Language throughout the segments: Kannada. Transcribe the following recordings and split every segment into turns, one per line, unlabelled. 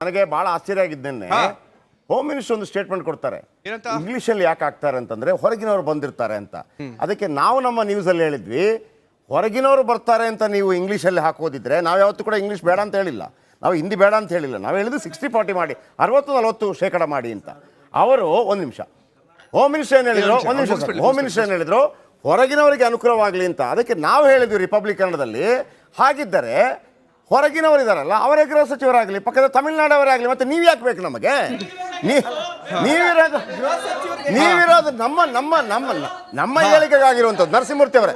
ನನಗೆ ಬಹಳ ಆಶ್ಚರ್ಯ ಆಗಿದ್ದೇನೆ. ಹೋಮ್ ಮಿನಿಸ್ಟರ್ ಒಂದು ಸ್ಟೇಟ್ಮೆಂಟ್ ಕೊಡ್ತಾರೆ, ಇಂಗ್ಲಿಷಲ್ಲಿ ಯಾಕೆ ಆಗ್ತಾರೆ ಅಂತಂದ್ರೆ ಹೊರಗಿನವರು ಬಂದಿರ್ತಾರೆ ಅಂತ. ಅದಕ್ಕೆ ನಾವು ನಮ್ಮ ನ್ಯೂಸ್ ಅಲ್ಲಿ ಹೇಳಿದ್ವಿ, ಹೊರಗಿನವರು ಬರ್ತಾರೆ ಅಂತ ನೀವು ಇಂಗ್ಲಿಷಲ್ಲಿ ಹಾಕೋದಿದ್ರೆ ನಾವು ಯಾವತ್ತೂ ಕೂಡ ಇಂಗ್ಲಿಷ್ ಬೇಡ ಅಂತ ಹೇಳಿಲ್ಲ, ನಾವು ಹಿಂದಿ ಬೇಡ ಅಂತ ಹೇಳಿಲ್ಲ. ನಾವು ಹೇಳಿದ್ದು 60-40 ಮಾಡಿ, 60-40% ಮಾಡಿ ಅಂತ. ಅವರು ಒಂದು ನಿಮಿಷ ಹೋಮ್ ಮಿನಿಸ್ಟರ್ ಏನು ಹೇಳಿದ್ರು, ಒಂದು ನಿಮಿಷ ಹೋಮ್ ಮಿನಿಸ್ಟರ್ ಏನು ಹೇಳಿದ್ರು, ಹೊರಗಿನವರಿಗೆ ಅನುಕೂಲವಾಗಲಿ ಅಂತ. ಅದಕ್ಕೆ ನಾವು ಹೇಳಿದ್ವಿ ರಿಪಬ್ಲಿಕ್ ಕನ್ನಡದಲ್ಲಿ, ಹಾಗಿದ್ದರೆ ಹೊರಗಿನವರು ಇದಾರಲ್ಲ ಅವರೇ ಗೃಹ ಸಚಿವರಾಗಲಿ, ಪಕ್ಕದ ತಮಿಳುನಾಡವರಾಗಲಿ, ಮತ್ತೆ ನೀವು ಯಾಕೆ ಬೇಕು ನಮಗೆ? ನೀವಿರೋದು ನಮ್ಮ ನಮ್ಮ ನಮ್ಮ ನಮ್ಮ ಹೇಳಿಕೆಗಾಗಿರುವಂಥದ್ದು. ನರಸಿಂಹಮೂರ್ತಿ ಅವರೇ,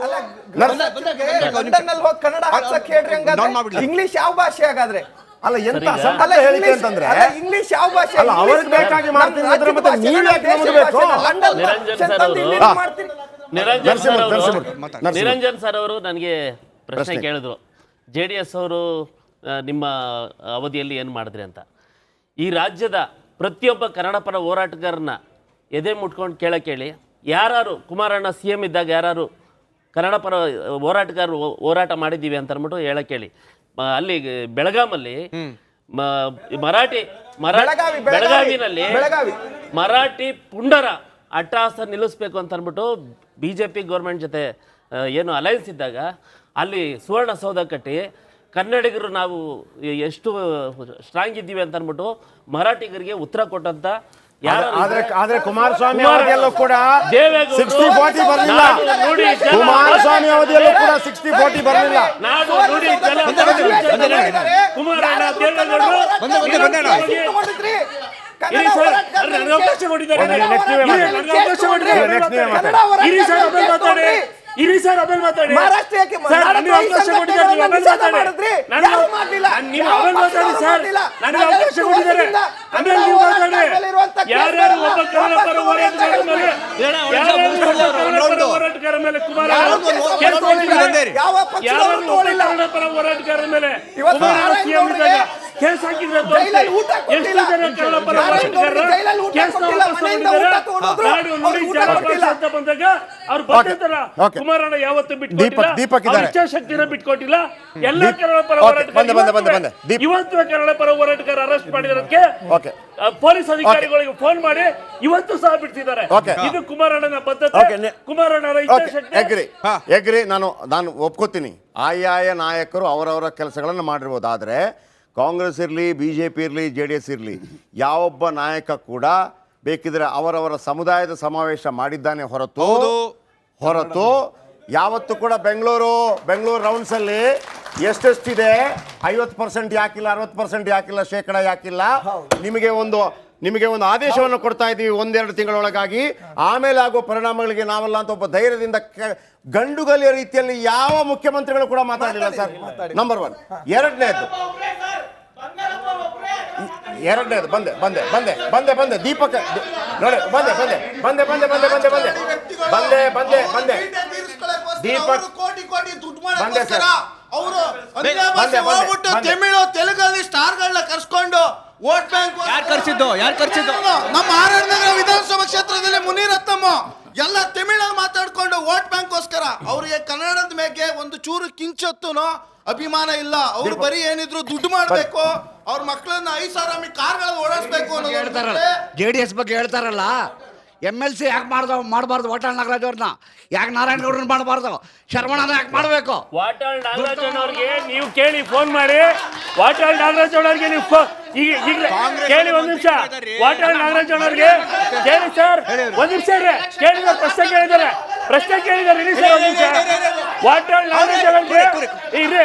ಇಂಗ್ಲಿಷ್ ಯಾವ ಭಾಷೆ ಹಾಗಾದ್ರೆ?
ಅಲ್ಲ ಎಂತ ಅಸಂಬದ್ಧ ಹೇಳಿಕೆ ಅಂತಂದ್ರೆ
ಇಂಗ್ಲಿಷ್ ಯಾವ ಭಾಷೆ?
ಅಲ್ಲ ಅವ್ರಿಗೆ ಬೇಕಾಗಿ ಮಾಡ್ತೀನಿ ಅಂದ್ರೆ ಮತ್ತೆ ನೀವು ಯಾಕೆ ನಮಗೆ ಬೇಕು?
ನಿರಂಜನ್ ಸರ್ ಅವರು ನನಗೆ ಪ್ರಶ್ನೆ ಕೇಳಿದ್ರು, JDS ಅವರು ನಿಮ್ಮ ಅವಧಿಯಲ್ಲಿ ಏನು ಮಾಡಿದ್ರಿ ಅಂತ. ಈ ರಾಜ್ಯದ ಪ್ರತಿಯೊಬ್ಬ ಕನ್ನಡ ಪರ ಹೋರಾಟಗಾರನ ಎದೆ ಮುಟ್ಕೊಂಡು ಕೇಳಿ, ಯಾರು ಕುಮಾರಣ್ಣ CM ಇದ್ದಾಗ ಯಾರು ಕನ್ನಡ ಪರ ಹೋರಾಟಗಾರರು ಹೋರಾಟ ಮಾಡಿದ್ದೀವಿ ಅಂತ ಅಂದ್ಬಿಟ್ಟು ಹೇಳಿ. ಅಲ್ಲಿ ಬೆಳಗಾಮಲ್ಲಿ ಬೆಳಗಾವಿನಲ್ಲಿ ಮರಾಠಿ ಪುಂಡರ ಅಟ್ಟಹಾಸ ನಿಲ್ಲಿಸ್ಬೇಕು ಅಂತ ಅಂದ್ಬಿಟ್ಟು BJP ಗೌರ್ಮೆಂಟ್ ಜೊತೆ ಏನು ಅಲಯನ್ಸ್ ಇದ್ದಾಗ ಅಲ್ಲಿ ಸುವರ್ಣಸೌಧ ಕಟ್ಟಿ ಕನ್ನಡಿಗರು ನಾವು ಎಷ್ಟು ಸ್ಟ್ರಾಂಗ್ ಇದ್ದೀವಿ ಅಂತ ಅಂದ್ಬಿಟ್ಟು ಮರಾಠಿಗರಿಗೆ ಉತ್ತರ ಕೊಟ್ಟಂತ.
ಆದ್ರೆ ಕುಮಾರಸ್ವಾಮಿ ಅವಧಿಯಲ್ಲೂ ಕೂಡ 60-40 ಬರಲಿಲ್ಲ. ಕುಮಾರಸ್ವಾಮಿ ಅವಧಿಯಲ್ಲೂ ಕೂಡ 60-40 ಬರಲಿಲ್ಲ.
ಕುಮಾರಣ್ಣ ಇರಿ ಸರ್, ಅಬಲ್ ಮಾತಾಡಿ. ಯಾರ್ಯಾರು ಒಬ್ಬ ಕನ್ನಡ ಪರ ಹೋರಾಟಗಾರ ಮೇಲೆ ಕೇಸ್ ಹಾಕಿದ್ರೆ ಎಷ್ಟು ಜನ ಕನ್ನಡ ಪರ ಅಂತ ಬಂದಾಗ ಅವ್ರು ಬರ್ತಿರ್ತಾರ. ಕುಮಾರಣ್ಣ ಯಾವತ್ತು ಬಿಟ್ಕೊಟ್ಟಿಲ್ಲ, ಇಚ್ಛಾಶಕ್ತಿನ ಬಿಟ್ಕೊಟ್ಟಿಲ್ಲ. ಎಲ್ಲ ಕನ್ನಡ ಪರ ಹೋರಾಟಗಾರ ಇವತ್ತು ಕನ್ನಡ ಪರ ಹೋರಾಟಗಾರ ಅರೆಸ್ಟ್ ಮಾಡಿರೋದಕ್ಕೆ ಪೊಲೀಸ್ ಅಧಿಕಾರಿಗಳಿಗೆ ಫೋನ್ ಮಾಡಿ ಇವತ್ತು ಸಹ ಬಿಡ್ತಿದ್ದಾರೆ. ಇದು ಕುಮಾರಣ್ಣನ ಬದ್ಧತೆ, ಕುಮಾರಣ್ಣನ
ಇಚ್ಛಾಶಕ್ತಿ. ನಾನು ಒಪ್ಕೋತೀನಿ, ಆಯಾಯ ನಾಯಕರು ಅವರವರ ಕೆಲಸಗಳನ್ನು ಮಾಡಿರ್ಬೋದು. ಆದರೆ ಕಾಂಗ್ರೆಸ್ ಇರಲಿ, BJP ಇರಲಿ, JDS ಇರಲಿ, ಯಾವೊಬ್ಬ ನಾಯಕ ಕೂಡ ಬೇಕಿದ್ರೆ ಅವರವರ ಸಮುದಾಯದ ಸಮಾವೇಶ ಮಾಡಿದ್ದಾನೆ ಹೊರತು ಯಾವತ್ತು ಕೂಡ ಬೆಂಗಳೂರು ರೌಂಡ್ಸ್ ಅಲ್ಲಿ ಎಷ್ಟೆಷ್ಟಿದೆ 50% ಯಾಕಿಲ್ಲ, 60% ಯಾಕಿಲ್ಲ, ಶೇಕಡ ಯಾಕಿಲ್ಲ, ನಿಮಗೆ ಒಂದು ಆದೇಶವನ್ನು ಕೊಡ್ತಾ ಇದ್ದೀವಿ 1-2 ತಿಂಗಳೊಳಗಾಗಿ, ಆಮೇಲೆ ಆಗೋ ಪರಿಣಾಮಗಳಿಗೆ ನಾವಲ್ಲ ಅಂತ ಒಬ್ಬ ಧೈರ್ಯದಿಂದ ಗಂಡುಗಲಿಯ ರೀತಿಯಲ್ಲಿ ಯಾವ ಮುಖ್ಯಮಂತ್ರಿಗಳು ಕೂಡ ಮಾತಾಡಲಿಲ್ಲ ಸರ್. ನಂಬರ್ 1. ಎರಡನೇದು ಬಂದೆ ದೀಪಕ್ ನೋಡಿ, ಬಂದೆ ದೀಪಕ್ ಬಂದೆ ಸರ್.
ತಮಿಳು ತೆಲುಗಲ್ಲಿ ಸ್ಟಾರ್ಗಳನ್ನ ಕರ್ಸ್ಕೊಂಡು ವೋಟ್ ಬ್ಯಾಂಕ್
ಯಾರು ಕರ್ಸಿದ್ದು?
ನಮ್ಮ ಆರ್ನಗರ ವಿಧಾನಸಭಾ ಕ್ಷೇತ್ರದಲ್ಲಿ ಮುನಿರತ್ನಮ್ಮ ಎಲ್ಲ ತಮಿಳಲ್ಲಿ ಮಾತಾಡ್ಕೊಂಡು ವೋಟ್ ಬ್ಯಾಂಕ್ಗೋಸ್ಕರ ಅವ್ರಿಗೆ ಕನ್ನಡದ ಮೇಲೆ ಒಂದು ಚೂರು ಕಿಂಚತ್ತುನೋ ಅಭಿಮಾನ ಇಲ್ಲ. ಅವ್ರು ಬರೀ ಏನಿದ್ರು ದುಡ್ಡು ಮಾಡ್ಬೇಕು, ಅವ್ರ ಮಕ್ಕಳನ್ನ 5,000 ಕಾರ್ಗಳಲ್ಲಿ ಓಡಿಸ್ಬೇಕು ಅನ್ನೋದು.
JDS ಬಗ್ಗೆ ಹೇಳ್ತಾರಲ್ಲ, MLC ಯಾಕೆ ಮಾಡಬಾರ್ದು? ವಾಟಾಳ್ ನಾಗರಾಜ್ ಅವ್ರನ್ನ ಯಾಕೆ ನಾರಾಯಣಗೌಡ್ರನ್ನ ಮಾಡಬಾರ್ದು? ಶರವಣನ ಯಾಕೆ ಮಾಡಬೇಕು?
ವಾಟಾಳ್ ನಾಗರಾಜ್ ಅವ್ರಿಗೆ ನೀವು ಕೇಳಿ, ಫೋನ್ ಮಾಡಿ. ವಾಟಾಳ್ ನಾಗರಾಜ್ ಅವ್ರಿಗೆ ನೀವು ಈಗಲೇ ಕೇಳಿ, ಒಂದು ನಿಮಿಷ. ವಾಟಾಳ್ ನಾಗರಾಜ್ ಅವ್ರಿಗೆ ಕೇಳಿ ಸರ್, ಒಂದು ನಿಮಿಷ ಕೇಳಿದ್ರೆ ಪ್ರಶ್ನೆ ಕೇಳಿದ್ದಾರೆ. ಇರಿ ಸರ್, ಒಂದು ನಿಮಿಷ. ವಾಟಾಳ್ ನಾಗರಾಜ್ ಅವ್ರಿಗೆ